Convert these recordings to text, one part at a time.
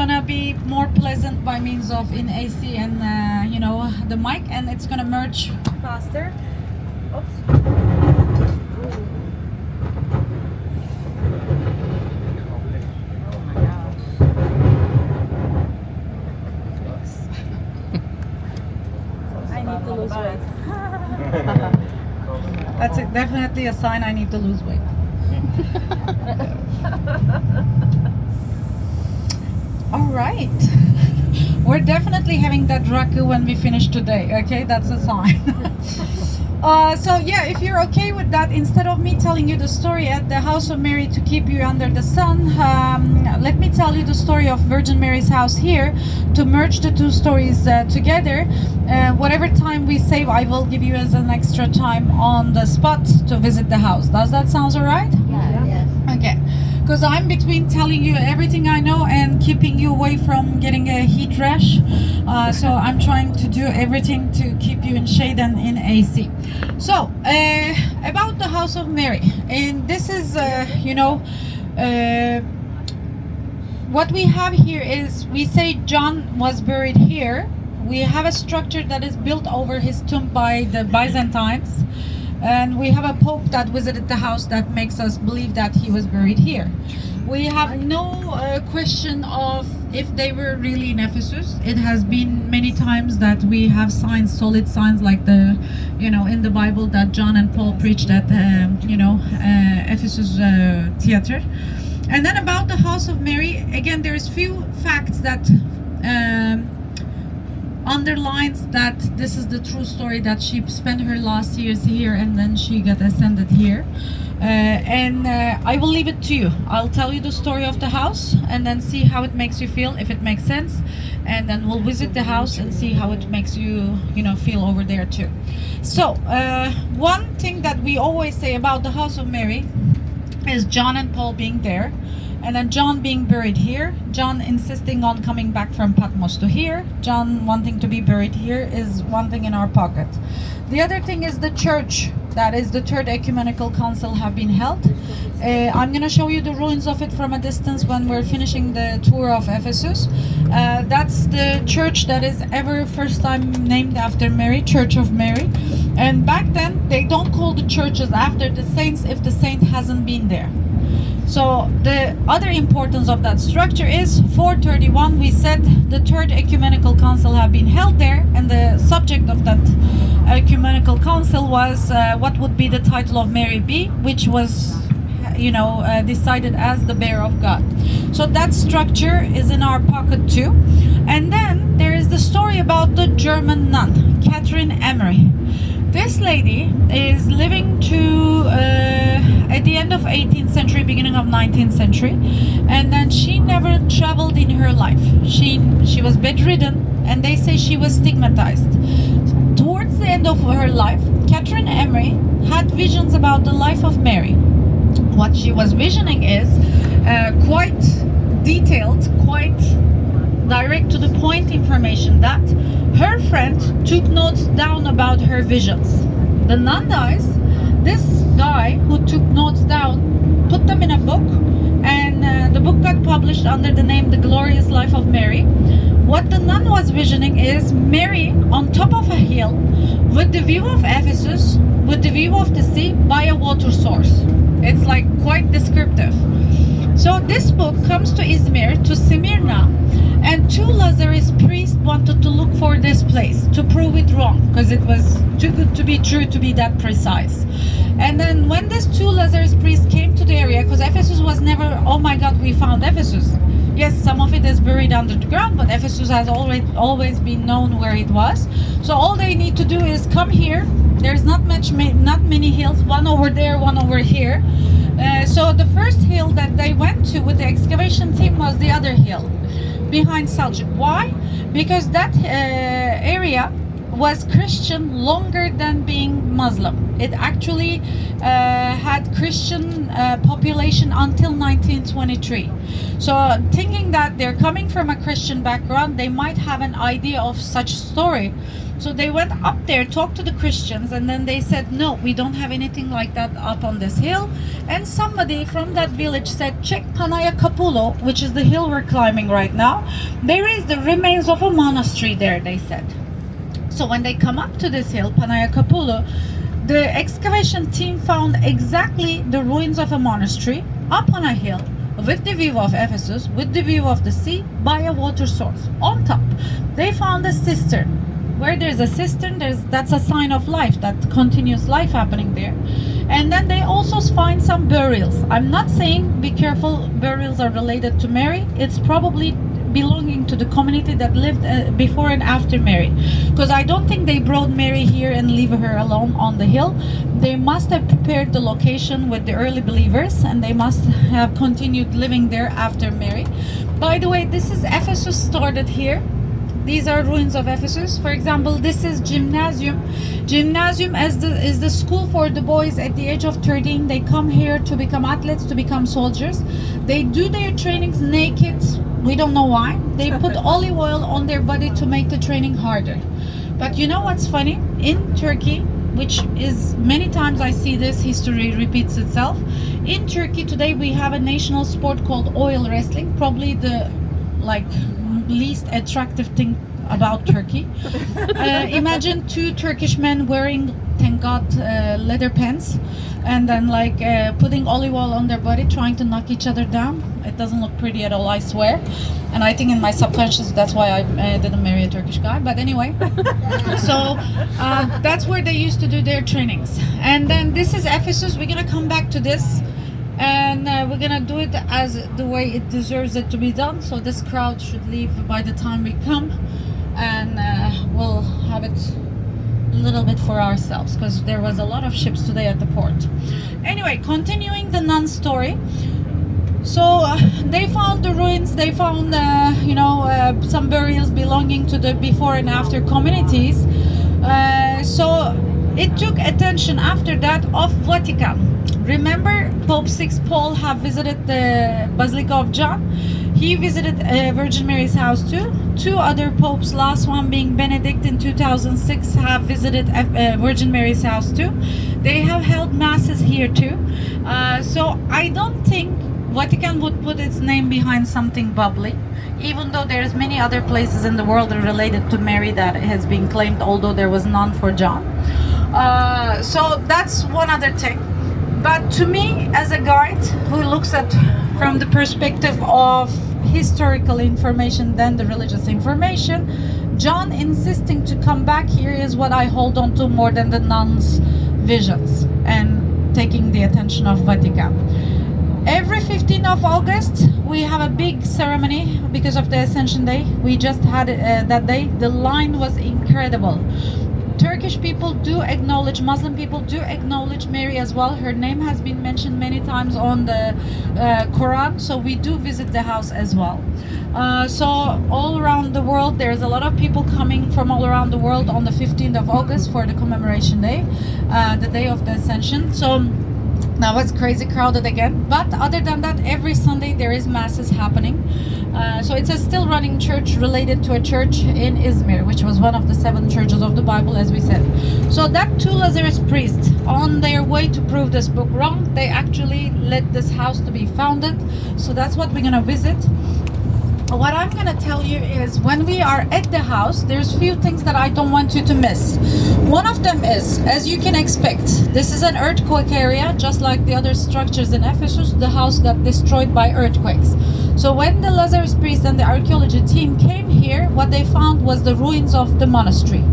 gonna be more pleasant by means of in AC and the mic, and it's gonna merge faster. Oops. I need to lose weight. That's definitely a sign I need to lose weight. All right. We're definitely having that raku when we finish today. Okay, that's a sign. So yeah, if you're okay with that, instead of me telling you the story at the house of Mary to keep you under the sun, let me tell you the story of Virgin Mary's house here to merge the two stories together. Whatever time we save, I will give you as an extra time on the spot to visit the house. Does that sound alright? Yeah. Yes. Okay. Because I'm between telling you everything I know and keeping you away from getting a heat rash. So I'm trying to do everything to keep you in shade and in AC. So, about the House of Mary. And this is, what we have here is, we say John was buried here. We have a structure that is built over his tomb by the Byzantines. And we have a pope that visited the house that makes us believe that he was buried here. We have no question of if they were really in Ephesus. It has been many times that we have signs, solid signs, like in the Bible that John and Paul preached at, Ephesus theater. And then about the house of Mary, again, there's few facts that underlines that this is the true story, that she spent her last years here and then she got ascended here. I will leave it to you. I'll tell you the story of the house and then see how it makes you feel, if it makes sense, and then we'll visit the house and see how it makes you feel over there too. So one thing that we always say about the house of Mary is John and Paul being there, and then John being buried here, John insisting on coming back from Patmos to here, John wanting to be buried here is one thing in our pocket. The other thing is the church, that is the Third Ecumenical Council, have been held. I'm going to show you the ruins of it from a distance when we're finishing the tour of Ephesus. That's the church that is ever first time named after Mary, Church of Mary. And back then, they don't call the churches after the saints if the saint hasn't been there. So the other importance of that structure is 431, we said the Third Ecumenical Council have been held there, and the subject of that Ecumenical Council was what would be the title of Mary be, which was decided as the bearer of God. So that structure is in our pocket too. And then there is the story about the German nun, Catherine Emery. This lady is living to at the end of 18th century, beginning of 19th century, and then she never traveled in her life. She was bedridden, and they say she was stigmatized. Towards the end of her life, Catherine Emery had visions about the life of Mary. What she was visioning is quite detailed, quite direct to the point information that her friend took notes down about her visions. The nun dies. This guy who took notes down put them in a book, and the book got published under the name The Glorious Life of Mary. What the nun was visioning is Mary on top of a hill with the view of Ephesus, with the view of the sea by a water source. It's like quite descriptive. So this book comes to Izmir, to Smyrna, and two Lazarist priests wanted to look for this place to prove it wrong, because it was too good to be true to be that precise. And then when these two Lazarist priests came to the area, because Ephesus was never, oh my God, we found Ephesus. Yes, some of it is buried under the ground, but Ephesus has always been known where it was. So all they need to do is come here. There's not many hills, one over there, one over here. So the first hill that they went to with the excavation team was the other hill behind Seljuk. Why? Because that area was Christian longer than being Muslim. It actually had Christian population until 1923. So thinking that they're coming from a Christian background, they might have an idea of such story. So they went up there, talked to the Christians, and then they said, no, we don't have anything like that up on this hill. And somebody from that village said, check Panaya Kapulo, which is the hill we're climbing right now. There is the remains of a monastery there, they said. So when they come up to this hill, Panaya Kapulo, the excavation team found exactly the ruins of a monastery up on a hill with the view of Ephesus, with the view of the sea, by a water source. On top, they found a cistern. Where there's a cistern, that's a sign of life, that continuous life happening there. And then they also find some burials. I'm not saying be careful, burials are related to Mary. It's probably belonging to the community that lived before and after Mary, because I don't think they brought Mary here and leave her alone on the hill. They must have prepared the location with the early believers, and they must have continued living there after Mary. By the way, this is Ephesus started here. These are ruins of Ephesus. For example, this is gymnasium. Gymnasium is the school for the boys at the age of 13. They come here to become athletes, to become soldiers. They do their trainings naked. We don't know why. They put olive oil on their body to make the training harder. But you know what's funny? In Turkey, which is many times I see this, history repeats itself. In Turkey today we have a national sport called oil wrestling. Probably the least attractive thing about Turkey. Imagine two Turkish men wearing, thank God, leather pants, and then putting olive oil on their body, trying to knock each other down. It doesn't look pretty at all, I swear. And I think in my subconscious that's why I didn't marry a Turkish guy. But anyway, so that's where they used to do their trainings. And then this is Ephesus. We're gonna come back to this. And we're gonna do it as the way it deserves it to be done. So this crowd should leave by the time we come, and we'll have it a little bit for ourselves, because there was a lot of ships today at the port. Anyway, continuing the nun story. So they found the ruins, they found some burials belonging to the before and after communities. So it took attention after that of Vatican. Remember, Pope VI Paul have visited the Basilica of John. He visited Virgin Mary's house too. Two other popes, last one being Benedict in 2006, have visited Virgin Mary's house too. They have held masses here too. So I don't think Vatican would put its name behind something bubbly, even though there's many other places in the world related to Mary that has been claimed, although there was none for John. So that's one other thing. But to me, as a guide who looks at from the perspective of historical information than the religious information, John insisting to come back here is what I hold on to more than the nuns' visions and taking the attention of Vatican. Every 15th of August, we have a big ceremony because of the Ascension Day. We just had it that day. The line was incredible. Turkish people do acknowledge, Muslim people do acknowledge Mary as well. Her name has been mentioned many times on the Quran, so we do visit the house as well. So all around the world, there's a lot of people coming from all around the world on the 15th of August for the commemoration day, the day of the Ascension. So now it's crazy crowded again. But other than that, every Sunday there is masses happening. So it's a still running church related to a church in Izmir, which was one of the 7 churches of the Bible, as we said. So that 2 Lazarus priests, on their way to prove this book wrong, they actually led this house to be founded. So that's what we're gonna visit. What I'm gonna tell you is, when we are at the house, there's few things that I don't want you to miss. One of them is, as you can expect, this is an earthquake area, just like the other structures in Ephesus. The house got destroyed by earthquakes. So when the Lazarus priest and the archaeology team came here, what they found was the ruins of the monastery.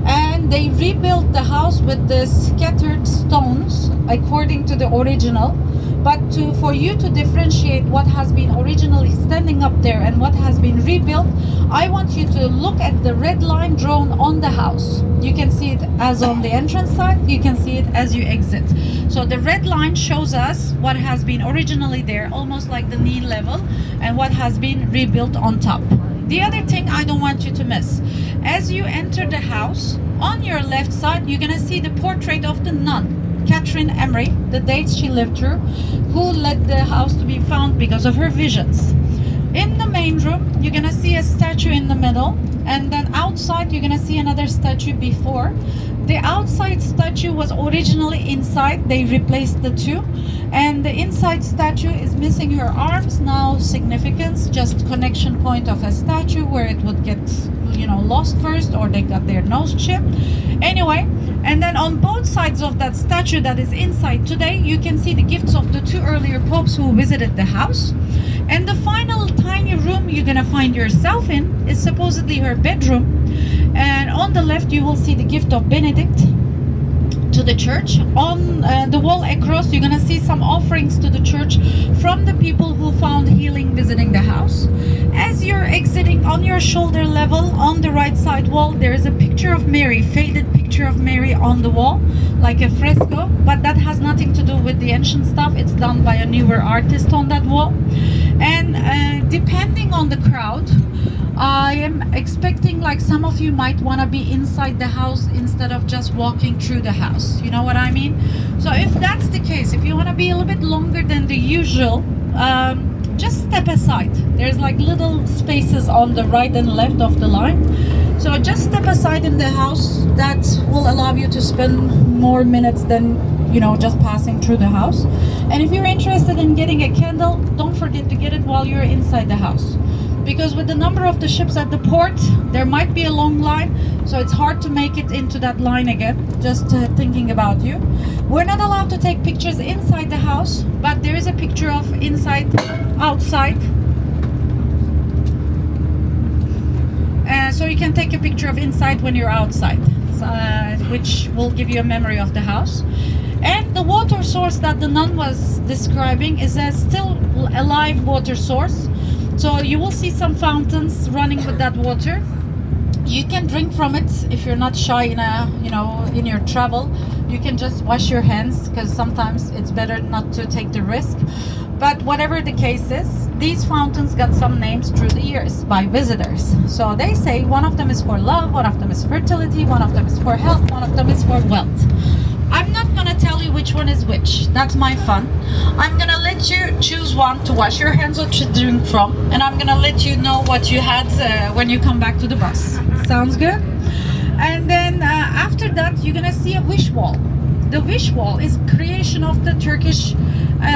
And they rebuilt the house with the scattered stones according to the original. But for you to differentiate what has been originally standing up there and what has been rebuilt, I want you to look at the red line drawn on the house. You can see it as on the entrance side, you can see it as you exit. So the red line shows us what has been originally there, almost like the knee level, and what has been rebuilt on top. The other thing I don't want you to miss, as you enter the house, On your left side, you're gonna see the portrait of the nun, Catherine Emery, the dates she lived through, who led the house to be found because of her visions. In the main room, you're gonna see a statue in the middle, and then outside you're gonna see another statue before. The outside statue was originally inside, they replaced the two, and the inside statue is missing her arms. Now significance, just connection point of a statue where it would get, lost first, or they got their nose chipped. Anyway, and then on both sides of that statue that is inside today, you can see the gifts of the two earlier popes who visited the house. And the final tiny room you're gonna find yourself in is supposedly her bedroom. And on the left you will see the gift of Benedict to the church. On the wall across, you're gonna see some offerings to the church from the people who found healing visiting the house. As you're exiting, on your shoulder level on the right side wall, there is a picture of Mary, faded picture of Mary on the wall, like a fresco, but that has nothing to do with the ancient stuff. It's done by a newer artist on that wall. And depending on the crowd, I am expecting like some of you might want to be inside the house instead of just walking through the house. You know what I mean? So if that's the case, if you want to be a little bit longer than the usual, just step aside. There's like little spaces on the right and left of the line. So just step aside in the house. That will allow you to spend more minutes than, just passing through the house. And if you're interested in getting a candle, don't forget to get it while you're inside the house. Because with the number of the ships at the port, there might be a long line, so it's hard to make it into that line again. Just thinking about you. We're not allowed to take pictures inside the house, but there is a picture of outside. So you can take a picture of inside when you're outside, which will give you a memory of the house. And the water source that the nun was describing is a still alive water source. So you will see some fountains running with that water. You can drink from it if you're not shy in your travel. You can just wash your hands, because sometimes it's better not to take the risk. But whatever the case is, these fountains got some names through the years by visitors. So they say one of them is for love, one of them is fertility, one of them is for health, one of them is for wealth. I'm not gonna tell you which one is which. That's my fun. I'm gonna let you choose one to wash your hands or to drink from, and I'm gonna let you know what you had when you come back to the bus. Sounds good? And then after that, you're gonna see a wish wall. The wish wall is creation of the Turkish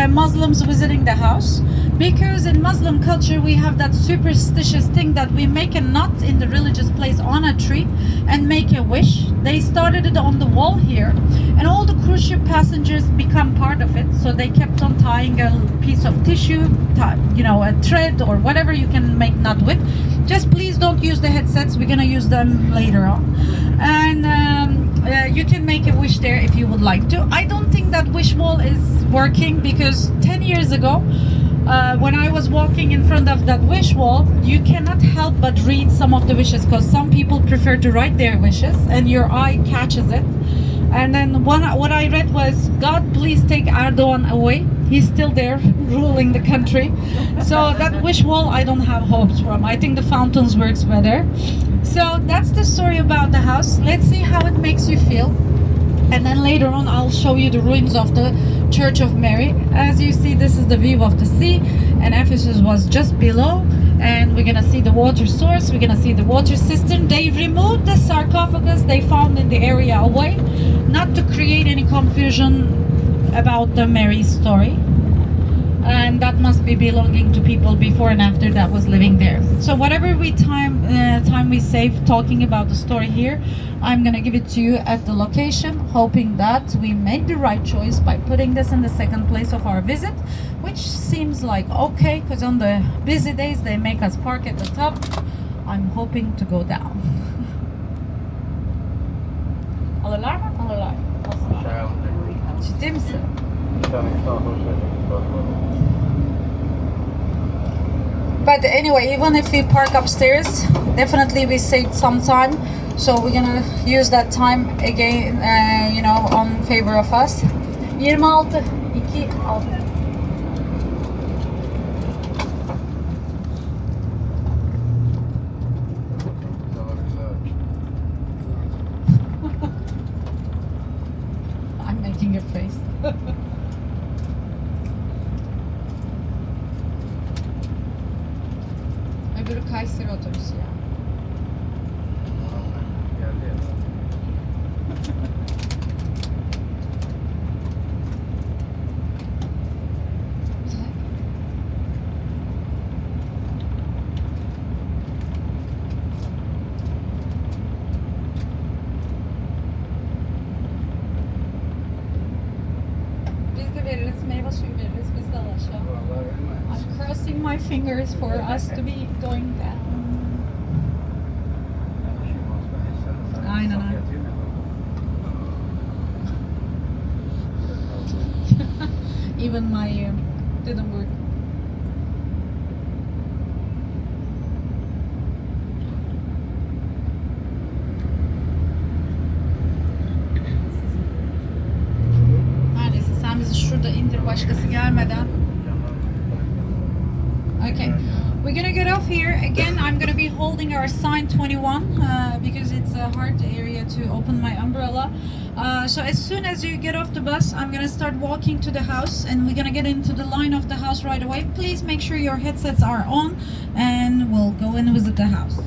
Muslims visiting the house, because in Muslim culture we have that superstitious thing that we make a knot in the religious place on a tree and make a wish. They started it on the wall here, and all the cruise ship passengers become part of it, so they kept on tying a piece of tissue, a thread or whatever you can make knot with. Just please don't use the headsets, we're gonna use them later on. And you can make a wish there if you would like to. I don't think that wish wall is working, because 10 years ago when I was walking in front of that wish wall, you cannot help but read some of the wishes, because some people prefer to write their wishes and your eye catches it. And then what I read was, God, please take Erdogan away. He's still there ruling the country. So that wish wall I don't have hopes from. I think the fountains works better. So that's the story about the house. Let's see how it makes you feel. And then later on I'll show you the ruins of the Church of Mary. As you see, this is the view of the sea, and Ephesus was just below. And we're gonna see the water source, we're gonna see the water cistern. They removed the sarcophagus they found in the area away, not to create any confusion about the Mary story. And that must be belonging to people before and after that was living there. So whatever time we save talking about the story here, I'm gonna give it to you at the location, hoping that we made the right choice by putting this in the second place of our visit, which seems like okay, because on the busy days they make us park at the top. I'm hoping to go down. Alırlar mı? Alırlar. Ciddi misin? But anyway, even if we park upstairs, definitely we saved some time. So we're gonna use that time again, on favor of us. 26, 2, 6. ev otobüsü ya. Geldi ya. Biz de veririz, meyve suyu veririz, biz de al aşağı. Vallahi vermez. I'm crossing my fingers for us to be going down. Aynen, aynen. Even my didn't work. Neredeyse sen bizi şurada indir başkası gelmeden. Okay, we're gonna get off here. Again, I'm gonna be holding our sign 21 because it's a hard area to open my umbrella. So as soon as you get off the bus, I'm gonna start walking to the house and we're gonna get into the line of the house right away. Please make sure your headsets are on and we'll go and visit the house.